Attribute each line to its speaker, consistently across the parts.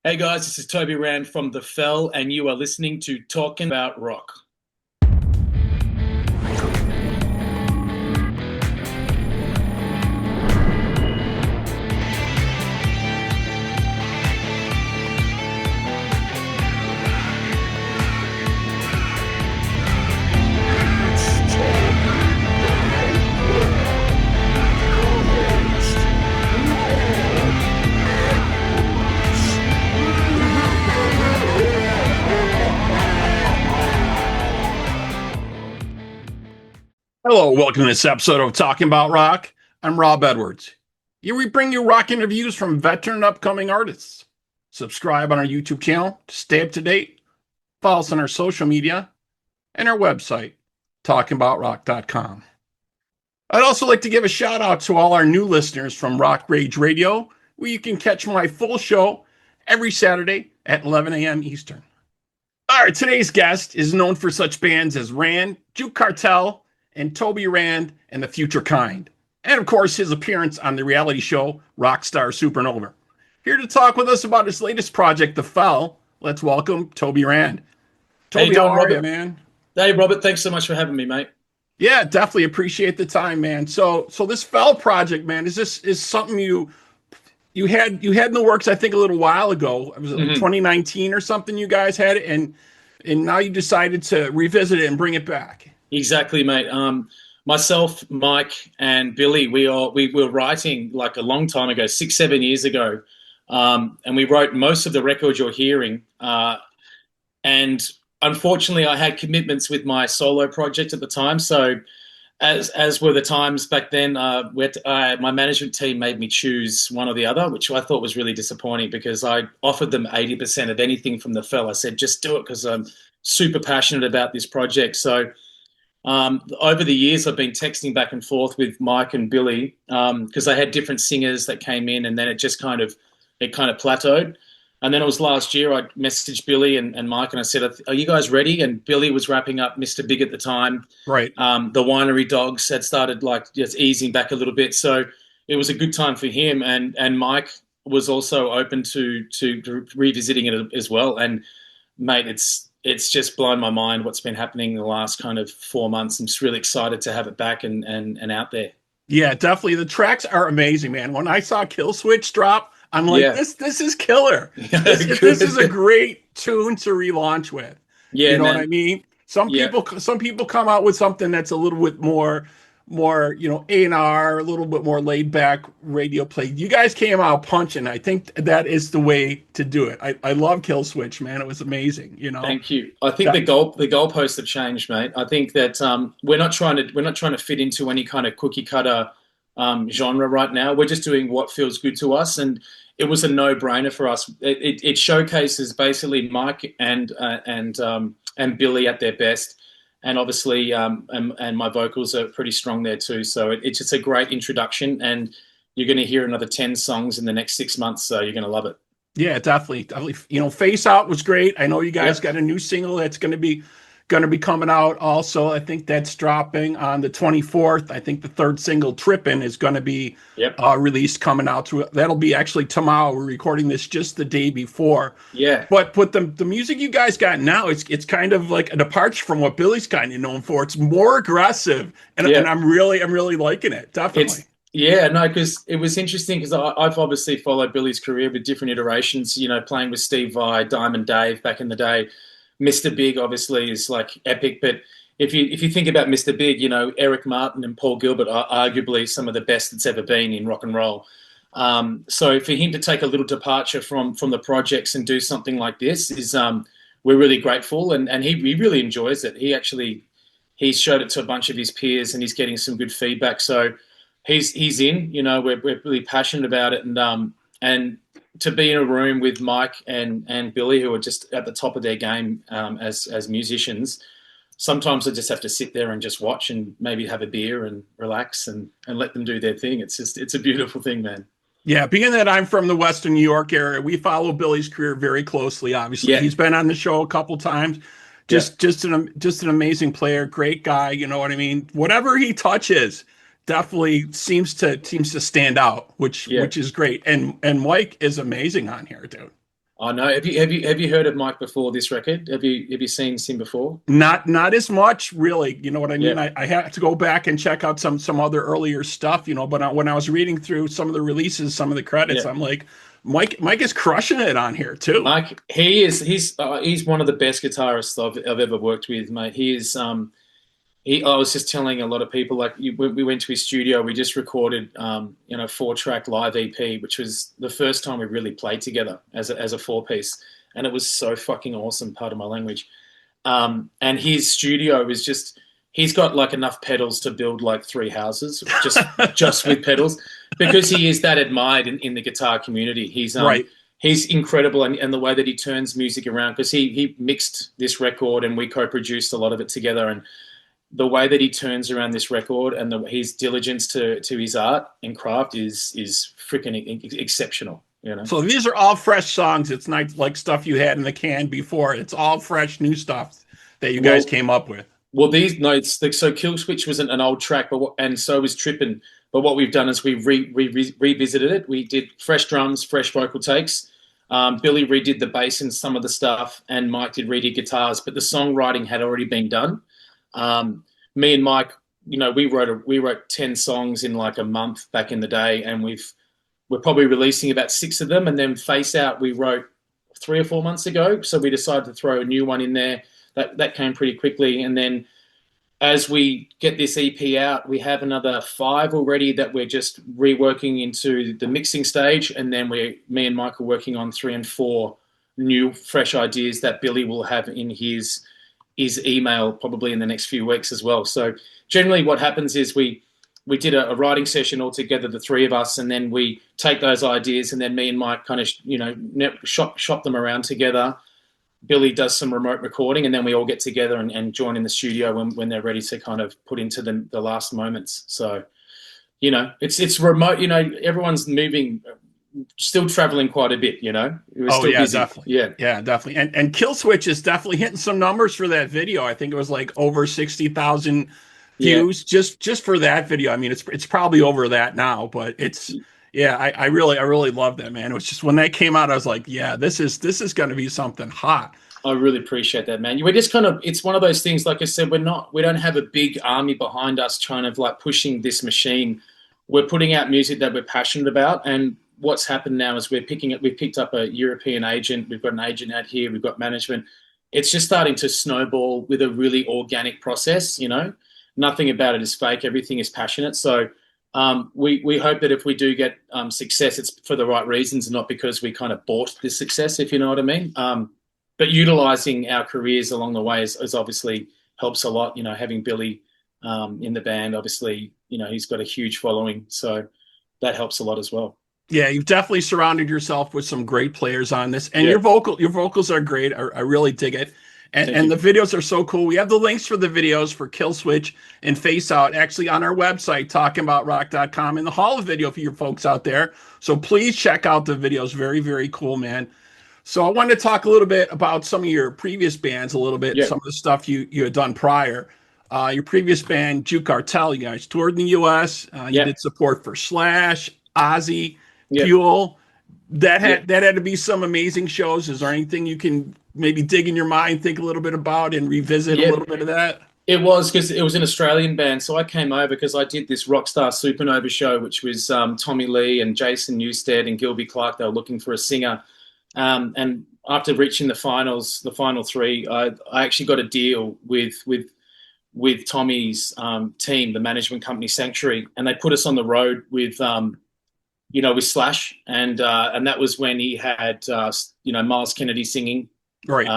Speaker 1: Hey guys, this is Toby Rand from The Fell, and you are listening to Talking About Rock.
Speaker 2: Hello, welcome to this episode of Talking About Rock. I'm Rob Edwards. Here we bring you rock interviews from veteran and upcoming artists. Subscribe on our YouTube channel to stay up to date. Follow us on our social media and our website, talkingaboutrock.com. I'd also like to give a shout out to all our new listeners from Rock Rage Radio, where you can catch my full show every Saturday at 11 a.m. Eastern. All right, today's guest is known for such bands as Rand, Juke Kartel, and Toby Rand and the Future Kind. And of course, his appearance on the reality show, Rockstar Supernova. Here to talk with us about his latest project, The Fell, let's welcome Toby Rand. Toby, how are you, man?
Speaker 1: Hey, Robert, thanks so much for having me, mate.
Speaker 2: Yeah, definitely appreciate the time, man. So this Fell project, man, is something you had in the works, I think, a little while ago. It was 2019 or something you guys had it, and now you decided to revisit it and bring it back.
Speaker 1: Exactly, mate. Myself, Mike, and Billy, we were writing like a long time ago, 6-7 years ago, and we wrote most of the records you're hearing. And unfortunately, I had commitments with my solo project at the time. So, as were the times back then, my management team made me choose one or the other, which I thought was really disappointing because I offered them 80% of anything from The Fell. I said, just do it because I'm super passionate about this project. So. Over the years, I've been texting back and forth with Mike and Billy because they had different singers that came in, and then it kind of plateaued. And then it was last year I messaged Billy and Mike, and I said, "Are you guys ready?" And Billy was wrapping up Mr. Big at the time.
Speaker 2: Right.
Speaker 1: The Winery Dogs had started like just easing back a little bit, so it was a good time for him. And Mike was also open to revisiting it as well. And mate, it's just blown my mind what's been happening in the last kind of 4 months. I'm just really excited to have it back and out there.
Speaker 2: Yeah, definitely. The tracks are amazing, man. When I saw Killswitch drop, I'm like, this is killer. This is a great tune to relaunch with.
Speaker 1: Yeah,
Speaker 2: you know what I mean? Some people come out with something that's a little bit more, A&R, a little bit more laid back radio play. You guys came out punching. I think that is the way to do it. I love Killswitch, man. It was amazing.
Speaker 1: Thank you. I think the goalposts have changed, mate. I think that we're not trying to fit into any kind of cookie cutter genre right now. We're just doing what feels good to us, and it was a no brainer for us. It showcases basically Mike and Billy at their best. And obviously, and my vocals are pretty strong there too. So it's just a great introduction, and you're going to hear another 10 songs in the next 6 months. So you're going to love it.
Speaker 2: Yeah, definitely. Face Out was great. I know you guys got a new single that's going to be coming out also. I think that's dropping on the 24th. I think the third single, Trippin, is going to be released coming out. That'll be actually tomorrow. We're recording this just the day before.
Speaker 1: Yeah.
Speaker 2: But the music you guys got now, it's kind of like a departure from what Billy's kind of known for. It's more aggressive, and I'm really liking it. Definitely.
Speaker 1: Because it was interesting because I've obviously followed Billy's career with different iterations. Playing with Steve Vai, Diamond Dave back in the day. Mr. Big obviously is like epic, but if you think about Mr. Big, Eric Martin and Paul Gilbert are arguably some of the best that's ever been in rock and roll. So for him to take a little departure from the projects and do something like this is we're really grateful, and he really enjoys it. He showed it to a bunch of his peers, and he's getting some good feedback. So he's in. We're really passionate about it, and to be in a room with Mike and Billy, who are just at the top of their game as musicians, sometimes I just have to sit there and just watch and maybe have a beer and relax and let them do their thing. It's a beautiful thing, man.
Speaker 2: Yeah, being that I'm from the Western New York area, we follow Billy's career very closely. Obviously, he's been on the show a couple times. Just an amazing player, great guy. You know what I mean? Whatever he touches, definitely seems to stand out, which is great. And Mike is amazing on here, dude.
Speaker 1: I know. Have you heard of Mike before this record? Have you seen him before?
Speaker 2: Not as much, really. You know what I
Speaker 1: Yeah,
Speaker 2: mean? I have to go back and check out some other earlier stuff, but when I was reading through some of the releases, some of the credits,
Speaker 1: yeah.
Speaker 2: I'm like, Mike is crushing it on here too.
Speaker 1: Mike, he's one of the best guitarists I've ever worked with, mate. He is. I was just telling a lot of people, like, we went to his studio. We just recorded, 4-track live EP, which was the first time we really played together as a 4-piece, and it was so fucking awesome. Part of my language. And his studio is just, he's got like enough pedals to build like 3 houses just with pedals, because he is that admired in the guitar community.
Speaker 2: Right.
Speaker 1: He's incredible, and the way that he turns music around, because he mixed this record and we co-produced a lot of it together, and the way that he turns around this record and his diligence to his art and craft is freaking exceptional.
Speaker 2: So these are all fresh songs. It's not like stuff you had in the can before. It's all fresh, new stuff that you guys came up with.
Speaker 1: Well, these notes, so Killswitch was an old track, and so was Trippin. But what we've done is we revisited it. We did fresh drums, fresh vocal takes. Billy redid the bass and some of the stuff, and Mike redid guitars. But the songwriting had already been done. Me and Mike, we wrote 10 songs in like a month back in the day, and we're probably releasing about 6 of them. And then Face Out we wrote 3 or 4 months ago, so we decided to throw a new one in there. That came pretty quickly, and then as we get this EP out, we have another 5 already that we're just reworking into the mixing stage, and then me and Mike are working on 3 and 4 new fresh ideas that Billy will have in his email probably in the next few weeks as well. So generally what happens is we did a writing session all together, the 3 of us, and then we take those ideas, and then me and Mike kind of shop them around together. Billy does some remote recording, and then we all get together and join in the studio when they're ready to kind of put into the last moments. So, it's remote. Everyone's moving, still traveling quite a bit. We're still busy.
Speaker 2: Definitely.
Speaker 1: Yeah,
Speaker 2: definitely. And Killswitch is definitely hitting some numbers for that video. I think it was like over 60,000 views just for that video. I mean, it's probably over that now, but it's. Yeah, I really love that, man. It was just when that came out, I was like, yeah, this is going to be something hot.
Speaker 1: I really appreciate that, man. We're just it's one of those things, like I said, we don't have a big army behind us trying to like pushing this machine. We're putting out music that we're passionate about, and what's happened now is we've picked up a European agent. We've got an agent out here. We've got management. It's just starting to snowball with a really organic process. Nothing about it is fake. Everything is passionate. So. We hope that if we do get success, it's for the right reasons and not because we kind of bought this success, if you know what I mean. But utilizing our careers along the way is obviously helps a lot. Having Billy in the band, obviously, he's got a huge following, so that helps a lot as well.
Speaker 2: Yeah, you've definitely surrounded yourself with some great players on this, and your vocals are great. I really dig it. And the videos are so cool. We have the links for the videos for Killswitch and Face Out actually on our website, talkingboutrock.com, in the Hall of Video for your folks out there. So please check out the videos. Very, very cool, man. So I wanted to talk a little bit about some of your previous bands, some of the stuff you had done prior. Your previous band, Juke Kartel, you guys toured in the U.S. You did support for Slash, Ozzy, Fuel. That had to be some amazing shows. Is there anything you can maybe dig in your mind, think a little bit about, and revisit a little bit of that?
Speaker 1: It was, because it was an Australian band. So I came over because I did this Rockstar Supernova show, which was Tommy Lee and Jason Newsted and Gilby Clarke. They were looking for a singer. And after reaching the final 3, I actually got a deal with Tommy's team, the management company Sanctuary, and they put us on the road with with Slash, and that was when he had Miles Kennedy singing,
Speaker 2: right?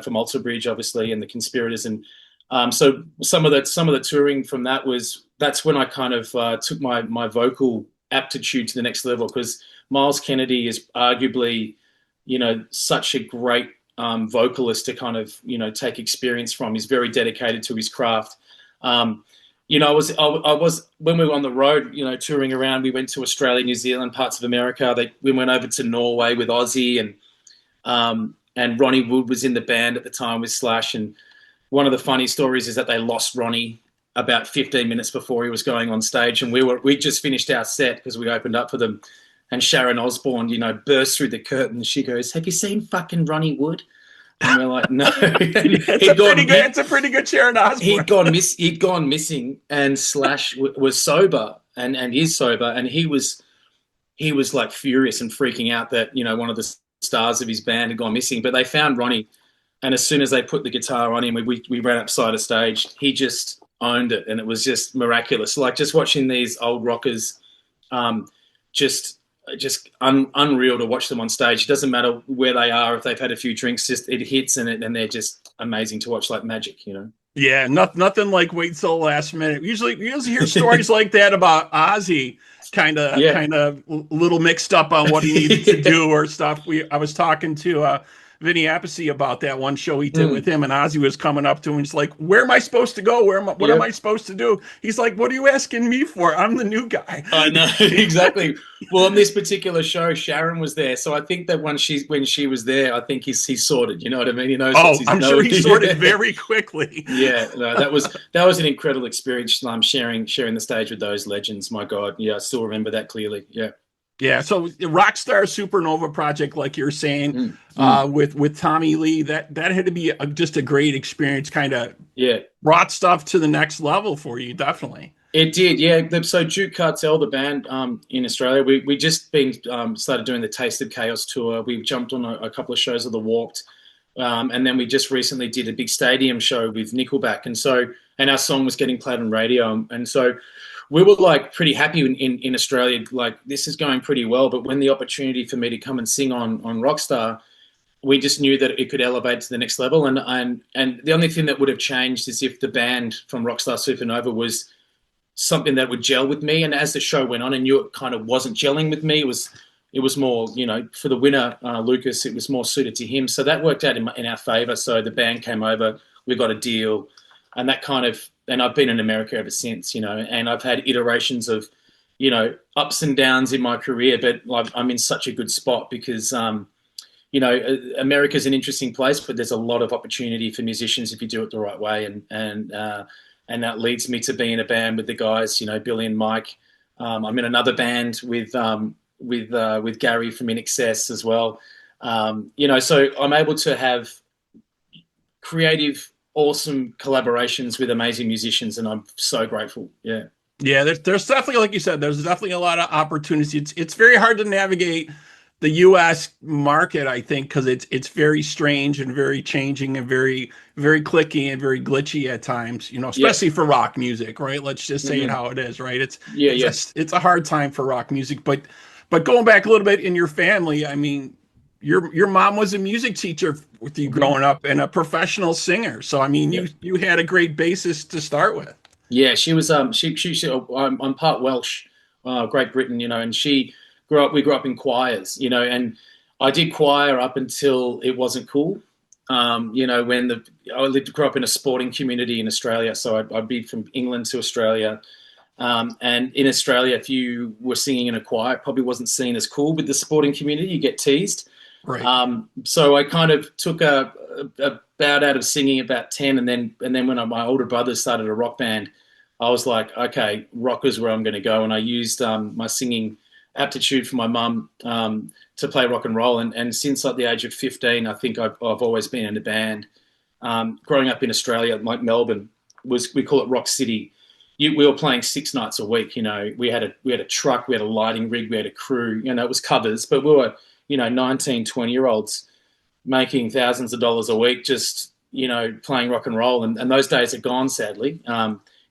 Speaker 1: From Alter Bridge, obviously, and the Conspirators, and so some of the touring from that's when I kind of took my vocal aptitude to the next level, because Miles Kennedy is arguably such a great vocalist to kind of take experience from. He's very dedicated to his craft. I was when we were on the road, touring around. We went to Australia, New Zealand, parts of America. We went over to Norway with Ozzy, and Ronnie Wood was in the band at the time with Slash. And one of the funny stories is that they lost Ronnie about 15 minutes before he was going on stage, and we just finished our set because we opened up for them. and Sharon Osbourne, bursts through the curtain. She goes, "Have you seen fucking Ronnie Wood?" And we're like, "No."
Speaker 2: It's a pretty good Sharon Osbourne.
Speaker 1: He'd gone missing, and Slash was sober and is sober, and he was like furious and freaking out that one of the stars of his band had gone missing. But they found Ronnie, and as soon as they put the guitar on him, we ran up side of stage. He just owned it, and it was just miraculous. Like just watching these old rockers, just unreal to watch them on stage. It doesn't matter where they are, if they've had a few drinks, just it hits and they're just amazing to watch, like magic,
Speaker 2: Yeah, nothing like wait till the last minute. Usually hear stories like that about Ozzy, kind of a little mixed up on what he needed to do or stuff. I was talking to Vinny Appice about that one show he did with him, and Ozzy was coming up to him and he's like, "Where am I supposed to go? What am I supposed to do?" He's like, "What are you asking me for? I'm the new guy."
Speaker 1: I know, exactly. Well, on this particular show, Sharon was there, so I think that when she was there, I think he's sorted. You know what I mean? He knows.
Speaker 2: I'm sure he sorted very quickly.
Speaker 1: Yeah, no, that was an incredible experience. Sharing the stage with those legends. My God, yeah, I still remember that clearly. Yeah.
Speaker 2: Yeah, so Rockstar Supernova project, like you're saying, with Tommy Lee, that had to be just a great experience. Kind of brought stuff to the next level for you, definitely.
Speaker 1: It did, yeah. So Juke Kartel, the band in Australia, we just started doing the Taste of Chaos tour. We jumped on a couple of shows of the Warped, and then we just recently did a big stadium show with Nickelback, and our song was getting played on radio, and so we were like pretty happy in Australia, like this is going pretty well. But when the opportunity for me to come and sing on Rockstar, we just knew that it could elevate to the next level. And the only thing that would have changed is if the band from Rockstar Supernova was something that would gel with me. And as the show went on, I knew it kind of wasn't gelling with me. It was more, for the winner, Lucas, it was more suited to him. So that worked out in our favor. So the band came over, we got a deal, and that kind of. And I've been in America ever since, and I've had iterations of, ups and downs in my career, but I'm in such a good spot because, America's an interesting place, but there's a lot of opportunity for musicians if you do it the right way. And that leads me to be in a band with the guys, Billy and Mike. I'm in another band with Gary from In Excess as well. So I'm able to have creative, awesome collaborations with amazing musicians, and I'm so grateful. Yeah,
Speaker 2: there's definitely, like you said, there's definitely a lot of opportunities. It's very hard to navigate the U.S. market, I think, because it's very strange and very changing and very, very clicky and very glitchy at times, especially for rock music, right? Let's just say it how it is, right? It's a hard time for rock music, but going back a little bit in your family, I mean, your mom was a music teacher with you growing up and a professional singer. So, I mean, you had a great basis to start with.
Speaker 1: Yeah, she was, I'm part Welsh, Great Britain, and we grew up in choirs, and I did choir up until it wasn't cool. I grew up in a sporting community in Australia. So I'd be from England to Australia. And in Australia, if you were singing in a choir, it probably wasn't seen as cool with the sporting community. You get teased.
Speaker 2: Right.
Speaker 1: So I kind of took a bout out of singing about 10, and then when my older brother started a rock band, I was like, okay, rock is where I'm going to go. And I used my singing aptitude for my mum to play rock and roll. And since like the age of 15, I think I've always been in a band. Growing up in Australia, like Melbourne, we call it Rock City. We were playing 6 nights a week. We had a truck, we had a lighting rig, we had a crew. It was covers, but we were 19, 20-year-olds making thousands of dollars a week just, playing rock and roll. And those days are gone, sadly,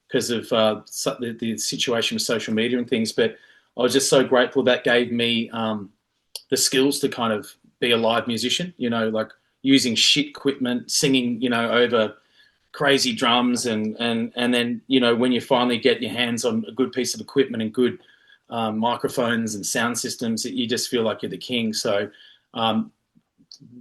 Speaker 1: because of the situation with social media and things. But I was just so grateful that gave me the skills to kind of be a live musician, like using shit equipment, singing, over crazy drums. And then, when you finally get your hands on a good piece of equipment and good microphones and sound systems, you just feel like you're the king. So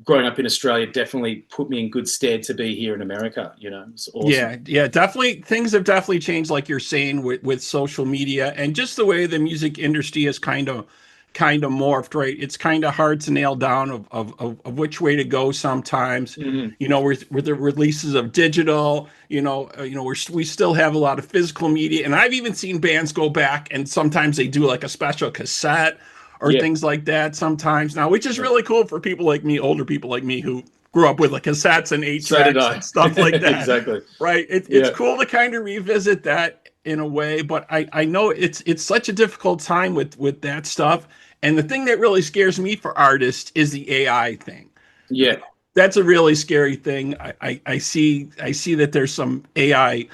Speaker 1: growing up in Australia definitely put me in good stead to be here in America. It's awesome.
Speaker 2: Yeah, definitely. Things have definitely changed, like you're saying, with social media and just the way the music industry has kind of morphed, right? It's kind of hard to nail down of which way to go sometimes. With the releases of digital, we still have a lot of physical media, and I've even seen bands go back and sometimes they do like a special cassette or things like that sometimes now, which is really cool for people like me, older people like me who grew up with like cassettes and 8-tracks and stuff like that.
Speaker 1: Exactly.
Speaker 2: Right. It's cool to kind of revisit that in a way, but I know it's such a difficult time with that stuff. And the thing that really scares me for artists is the AI thing.
Speaker 1: Yeah.
Speaker 2: That's a really scary thing. I see that there's some AI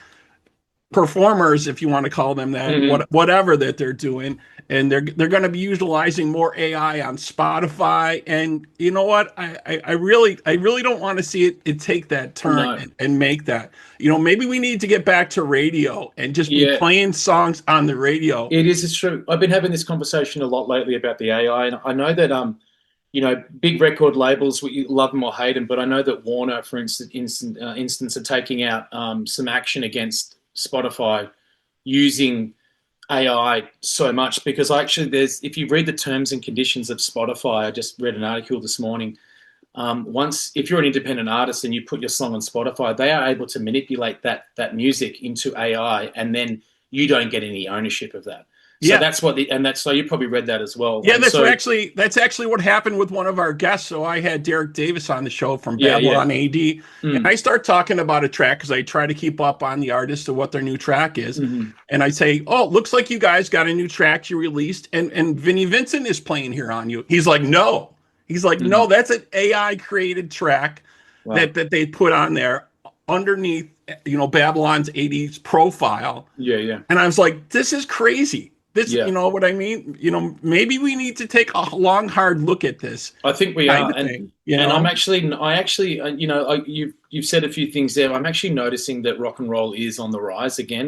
Speaker 2: performers, if you want to call them that, whatever that they're doing, and they're going to be utilizing more AI on Spotify. And you know what? I really don't want to see it take that turn and make that. Maybe we need to get back to radio and just be playing songs on the radio.
Speaker 1: It's true. I've been having this conversation a lot lately about the AI, and I know that big record labels, we love them or hate them, but I know that Warner, for instance, are taking out some action against Spotify using AI so much, because if you read the terms and conditions of Spotify, I just read an article this morning. If you're an independent artist and you put your song on Spotify, they are able to manipulate that music into AI, and then you don't get any ownership of that. So that's so you probably read that as well.
Speaker 2: Yeah, that's actually what happened with one of our guests. So I had Derek Davis on the show from Babylon AD, and I start talking about a track because I try to keep up on the artist of what their new track is. And I say, "Oh, looks like you guys got a new track you released, and Vinnie Vincent is playing here on you." He's like, "No." He's like, "No, that's an AI created track that they put on there underneath, Babylon's 80s profile." Yeah. And I was like, "This is crazy." You know what I mean? Maybe we need to take a long, hard look at this.
Speaker 1: I think we are. And you've said a few things there. I'm actually noticing that rock and roll is on the rise again.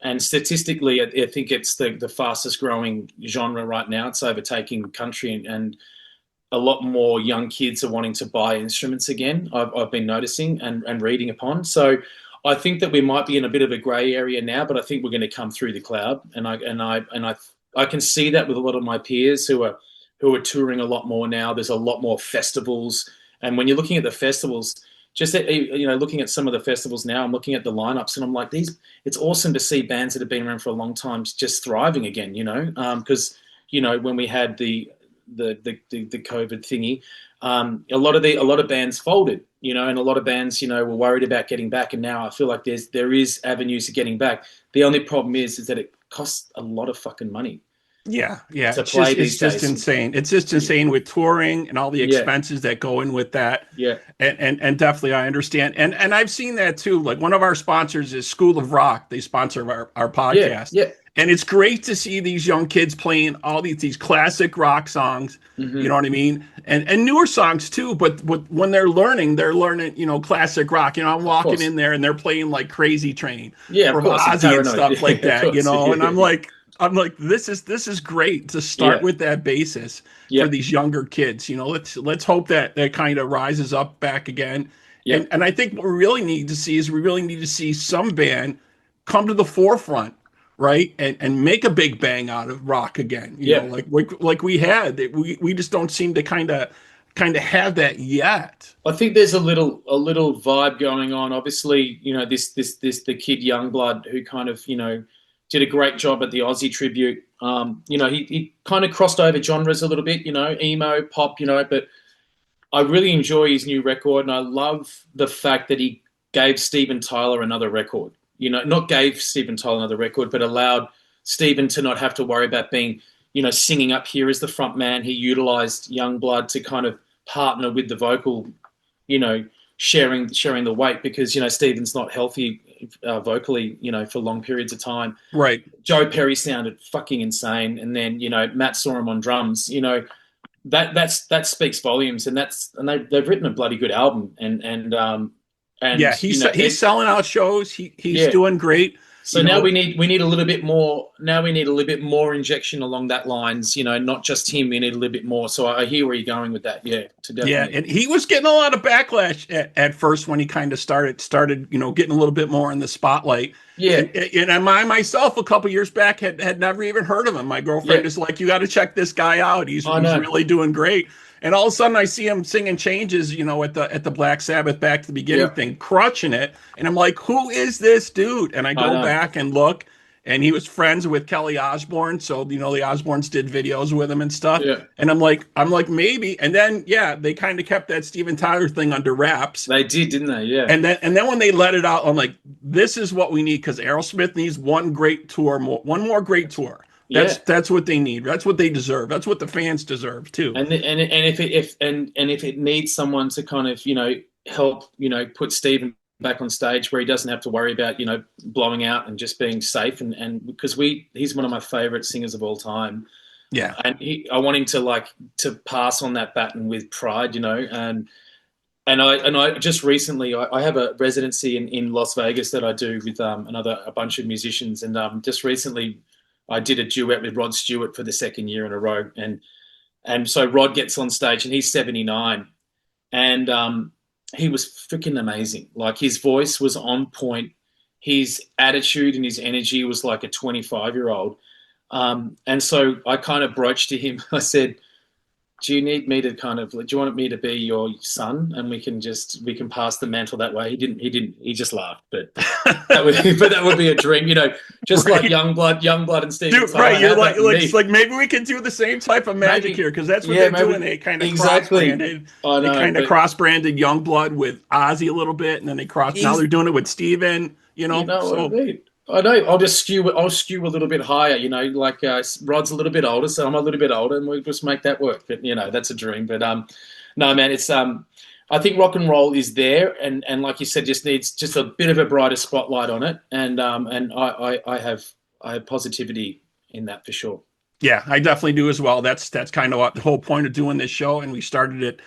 Speaker 1: And statistically, I think it's the fastest growing genre right now. It's overtaking country, and a lot more young kids are wanting to buy instruments again. I've been noticing and reading upon. So I think that we might be in a bit of a grey area now, but I think we're going to come through the cloud, and I can see that with a lot of my peers who are touring a lot more now. There's a lot more festivals, and when you're looking at the festivals, looking at some of the festivals now, I'm looking at the lineups, and I'm like, it's awesome to see bands that have been around for a long time just thriving again. Because when we had the COVID thingy, a lot of bands folded, and a lot of bands, were worried about getting back. And now I feel like there is avenues to getting back. The only problem is that it costs a lot of fucking money.
Speaker 2: Yeah. It's just insane. It's just insane with touring and all the expenses that go in with that.
Speaker 1: Yeah.
Speaker 2: And definitely I understand. And I've seen that too. Like one of our sponsors is School of Rock. They sponsor our podcast.
Speaker 1: Yeah.
Speaker 2: And it's great to see these young kids playing all these classic rock songs, you know what I mean? And newer songs too, but when they're learning, classic rock. I'm walking in there and they're playing like Crazy Train or Ozzy and stuff like that, and I'm like, this is great to start with that basis for these younger kids. Let's hope that kind of rises up back again. Yeah. And I think what we really need to see some band come to the forefront, right, and make a big bang out of rock again. You know, like we had. We just don't seem to kind of have that yet.
Speaker 1: I think there's a little vibe going on. Obviously, the kid Youngblood, who kind of did a great job at the Ozzy tribute. He kind of crossed over genres a little bit. Emo, pop. But I really enjoy his new record, and I love the fact that he gave Steven Tyler another record. Not gave Steven Tyler another record, but allowed Steven to not have to worry about being, singing up here as the front man. He utilized Youngblood to kind of partner with the vocal, sharing the weight, because, Steven's not healthy vocally, for long periods of time.
Speaker 2: Right.
Speaker 1: Joe Perry sounded fucking insane. And then, Matt saw him on drums, that speaks volumes, and they've written a bloody good album. And
Speaker 2: he's selling out shows. He's doing great.
Speaker 1: So now we need a little bit more. Now we need a little bit more injection along that lines. Not just him. We need a little bit more. So I hear where you're going with that. Yeah,
Speaker 2: and he was getting a lot of backlash at first when he kind of started getting a little bit more in the spotlight.
Speaker 1: Yeah,
Speaker 2: and I myself a couple years back had never even heard of him. My girlfriend is like, "You got to check this guy out. He's really doing great." And all of a sudden, I see him singing Changes, at the Black Sabbath Back to the Beginning thing, crushing it. And I'm like, who is this dude? And I go back and look, and he was friends with Kelly Osbourne. So, the Osbournes did videos with him and stuff.
Speaker 1: Yeah.
Speaker 2: And I'm like, maybe. And then, yeah, they kind of kept that Steven Tyler thing under wraps.
Speaker 1: They did, didn't they? Yeah.
Speaker 2: And then when they let it out, I'm like, this is what we need, because Aerosmith needs one more great tour. That's what they need. That's what they deserve. That's what the fans deserve too.
Speaker 1: And if it needs someone to kind of, help, put Steven back on stage where he doesn't have to worry about, blowing out and just being safe, and because he's one of my favorite singers of all time.
Speaker 2: Yeah.
Speaker 1: And I want him to pass on that baton with pride, and I just recently, I have a residency in Las Vegas that I do with a bunch of musicians, and just recently I did a duet with Rod Stewart for the second year in a row, and so Rod gets on stage and he's 79, and he was freaking amazing. Like, his voice was on point, his attitude and his energy was like a 25-year-old, and so I kind of broached to him. I said, do you want me to be your son, and we can pass the mantle that way? He just laughed, but that would be a dream, just right. Like Youngblood and Steven.
Speaker 2: Dude, right. You're like maybe we can do the same type of magic here, because that's what they're doing. They kind of cross-branded. They kind of cross-branded Youngblood with Ozzy a little bit, and then now they're doing it with Steven,
Speaker 1: what I mean? I know. I'll skew a little bit higher, like Rod's a little bit older, so I'm a little bit older, and we'll just make that work. But that's a dream. But no, man, it's I think rock and roll is there, and like you said, just needs just a bit of a brighter spotlight on it, and I have positivity in that for sure.
Speaker 2: Yeah, I definitely do as well. That's kind of what the whole point of doing this show, and we started it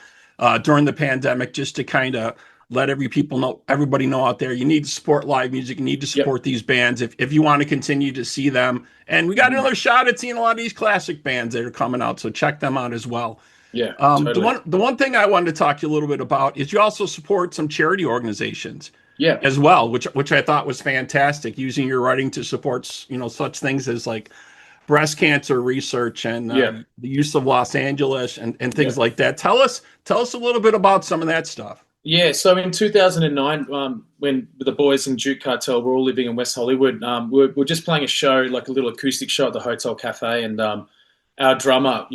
Speaker 2: during the pandemic just to kind of let everybody know out there, you need to support live music. You need to support these bands if you want to continue to see them. And we got another shot at seeing a lot of these classic bands that are coming out, so check them out as well.
Speaker 1: Yeah.
Speaker 2: Totally. The one thing I wanted to talk to you a little bit about is you also support some charity organizations.
Speaker 1: Yeah.
Speaker 2: As well, which I thought was fantastic, using your writing to support such things as like breast cancer research and the use of Los Angeles and things like that. Tell us a little bit about some of that stuff.
Speaker 1: Yeah, so in 2009, when the boys in Juke Kartel were all living in West Hollywood, we're just playing a show, like a little acoustic show at the Hotel Cafe, and our drummer,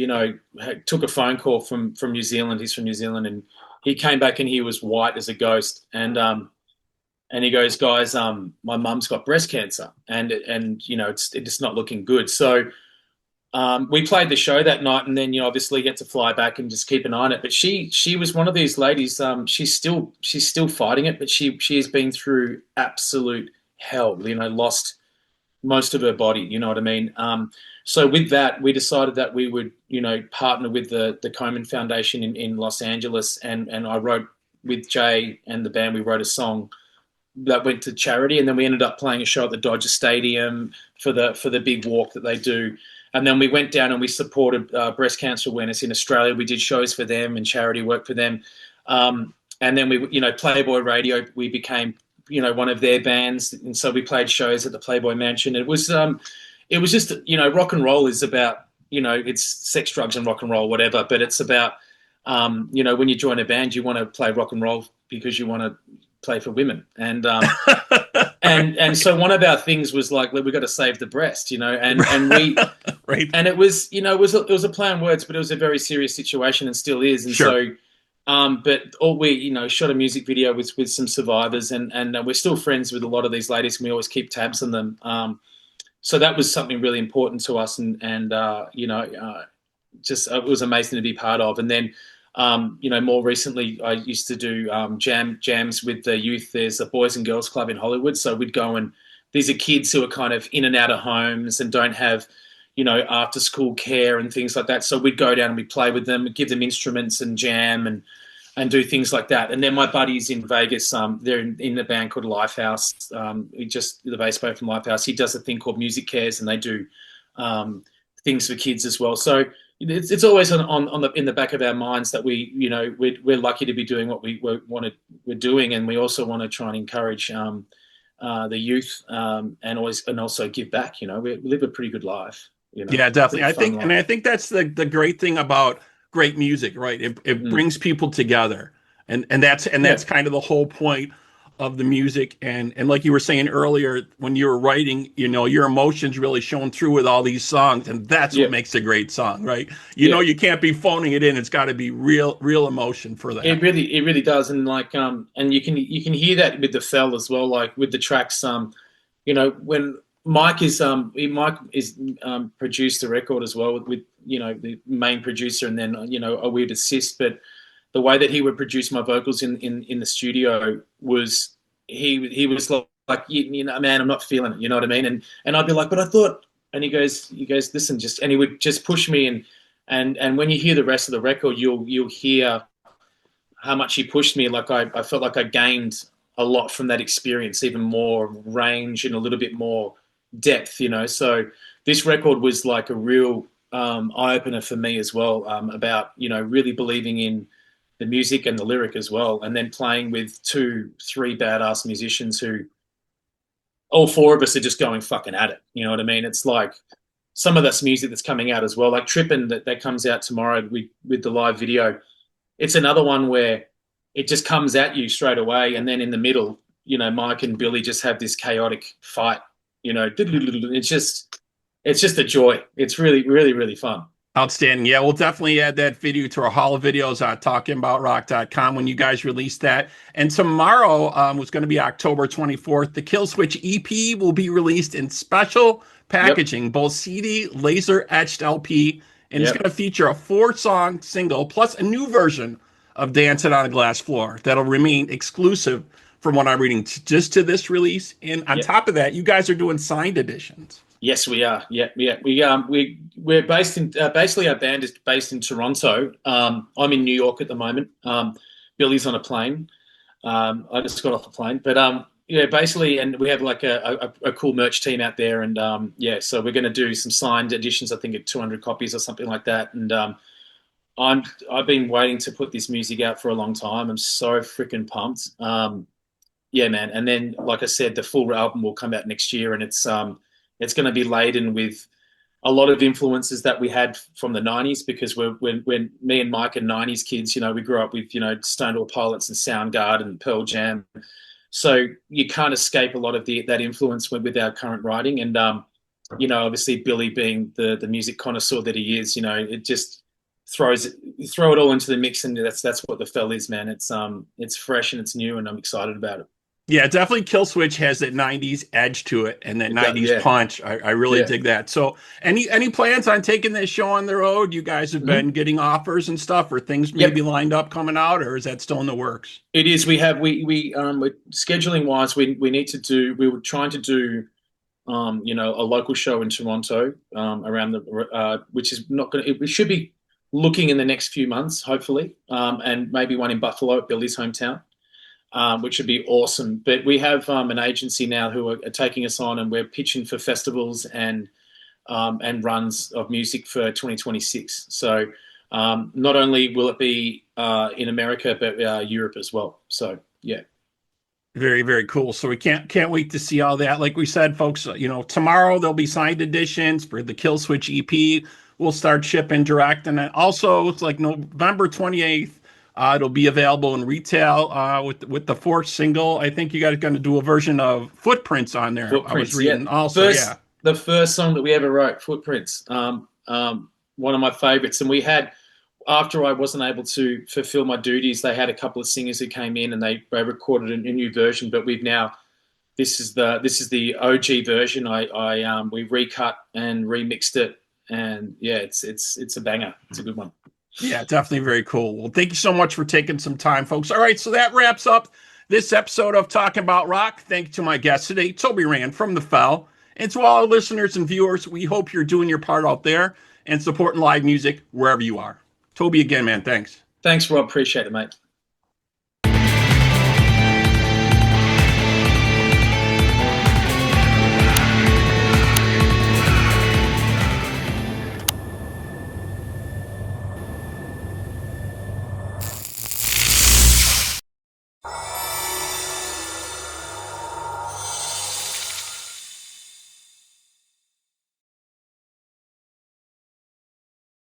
Speaker 1: took a phone call from New Zealand. He's from New Zealand, and he came back and he was white as a ghost, and he goes, guys, my mum's got breast cancer, and it's not looking good. So we played the show that night, and then obviously get to fly back and just keep an eye on it. But she was one of these ladies. She's still fighting it, but she has been through absolute hell. Lost most of her body. You know what I mean? So with that, we decided that we would partner with the Komen Foundation in Los Angeles, and I wrote with Jay and the band. We wrote a song that went to charity, and then we ended up playing a show at the Dodger Stadium for the big walk that they do. And then we went down and we supported breast cancer awareness in Australia. We did shows for them and charity work for them. And then we, Playboy Radio, we became, one of their bands. And so we played shows at the Playboy Mansion. It was just, rock and roll is about, it's sex, drugs and rock and roll, whatever. But it's about, when you join a band, you want to play rock and roll because you want to play for women. And and so one of our things was like, we got to save the breast, and we right. And it was it was a play on words, but it was a very serious situation and still is. And so but all we shot a music video with some survivors, and we're still friends with a lot of these ladies, and we always keep tabs on them. So that was something really important to us, and just it was amazing to be part of. And then more recently, I used to do jams with the youth. There's a Boys and Girls Club in Hollywood. So we'd go, and these are kids who are kind of in and out of homes and don't have, after school care and things like that. So we'd go down and we'd play with them, give them instruments and jam and do things like that. And then my buddies in Vegas, they're in the band called Lifehouse. The bass player from Lifehouse, he does a thing called Music Cares, and they do things for kids as well. So it's always in the back of our minds that we're lucky to be doing what we're doing, and we also want to try and encourage the youth and also give back. We live a pretty good life.
Speaker 2: Yeah, definitely. I think that's the great thing about great music, right? It brings people together, and that's kind of the whole point of the music. And like you were saying earlier, when you were writing, you know, your emotions really shown through with all these songs, and that's what
Speaker 1: Yeah,
Speaker 2: makes a great song, right? You know,
Speaker 1: yeah.
Speaker 2: you can't be phoning it in. It's got to be real emotion for that.
Speaker 1: It really does, and like and you can hear that with the fell as well, like with the tracks. You know, when Mike is produced the record as well with you know the main producer, and then you know a weird assist, but the way that he would produce my vocals in the studio was he was like you know, man, I'm not feeling it, you know what I mean? And I'd be like, but I thought, and he goes listen, just, and he would just push me, and when you hear the rest of the record, you'll hear how much he pushed me. Like I felt like I gained a lot from that experience, even more range and a little bit more depth, you know. So this record was like a real eye opener for me as well, about you know really believing in the music and the lyric as well, and then playing with 3 badass musicians who all 4 of us are just going fucking at it. You know what I mean? It's like some of this music that's coming out as well, like Trippin that comes out tomorrow with the live video. It's another one where it just comes at you straight away, and then in the middle, you know, Mike and Billy just have this chaotic fight. You know, it's just a joy. It's really fun.
Speaker 2: Outstanding. Yeah, we'll definitely add that video to our Hall of Videos on talkingboutrock.com when you guys release that. And tomorrow was going to be October 24th. The Killswitch EP will be released in special packaging,
Speaker 1: Yep.
Speaker 2: both CD, laser etched LP, and it's
Speaker 1: Yep.
Speaker 2: going to feature a 4-song single plus a new version of Dancing on a Glass Floor that'll remain exclusive from what I'm reading just to this release. And on
Speaker 1: Yep.
Speaker 2: top of that, you guys are doing signed editions.
Speaker 1: Yes, we are. Yeah. We're based in basically our band is based in Toronto. I'm in New York at the moment. Billy's on a plane. I just got off a plane, but yeah, basically, and we have like a cool merch team out there, and yeah, so we're going to do some signed editions. I think at 200 copies or something like that, and I've been waiting to put this music out for a long time. I'm so freaking pumped. Yeah, man. And then, like I said, the full album will come out next year, and it's going to be laden with a lot of influences that we had from the 90s, because when me and Mike are 90s kids, you know, we grew up with, you know, Stone Temple Pilots and Soundgarden and Pearl Jam. So you can't escape a lot of that influence with our current writing. And, you know, obviously Billy being the music connoisseur that he is, you know, it just throw it all into the mix. And that's what the fell is, man. It's fresh and it's new, and I'm excited about it.
Speaker 2: Yeah, definitely Killswitch has that 90s edge to it and that 90s punch. I really dig that. So any plans on taking this show on the road? You guys have been getting offers and stuff, or things maybe lined up coming out, or is that still in the works?
Speaker 1: It is. We're scheduling wise, we were trying to do you know, a local show in Toronto around the which is not going to, we should be looking in the next few months, hopefully, and maybe one in Buffalo at Billy's hometown. Which would be awesome. But we have an agency now who are taking us on, and we're pitching for festivals and runs of music for 2026. So not only will it be in America, but Europe as well. So yeah.
Speaker 2: Very, very cool. So we can't wait to see all that. Like we said, folks, you know, tomorrow there'll be signed editions for the Killswitch EP. We'll start shipping direct, and then also it's like November 28th. It'll be available in retail with the 4th single. I think you guys are going to do a version of Footprints on there.
Speaker 1: Footprints,
Speaker 2: I was reading also.
Speaker 1: The first song that we ever wrote, Footprints, one of my favorites. And we had, after I wasn't able to fulfill my duties, they had a couple of singers who came in and they recorded a new version. But we've now, this is the OG version. We recut and remixed it, and yeah, it's a banger. It's a good one.
Speaker 2: Yeah, definitely very cool. Well, thank you so much for taking some time, folks. All right, so that wraps up this episode of Talking About Rock. Thank you to my guest today, Toby Rand from The Fell. And to all our listeners and viewers, we hope you're doing your part out there and supporting live music wherever you are. Toby, again, man, thanks.
Speaker 1: Thanks, Rob. Appreciate it, mate.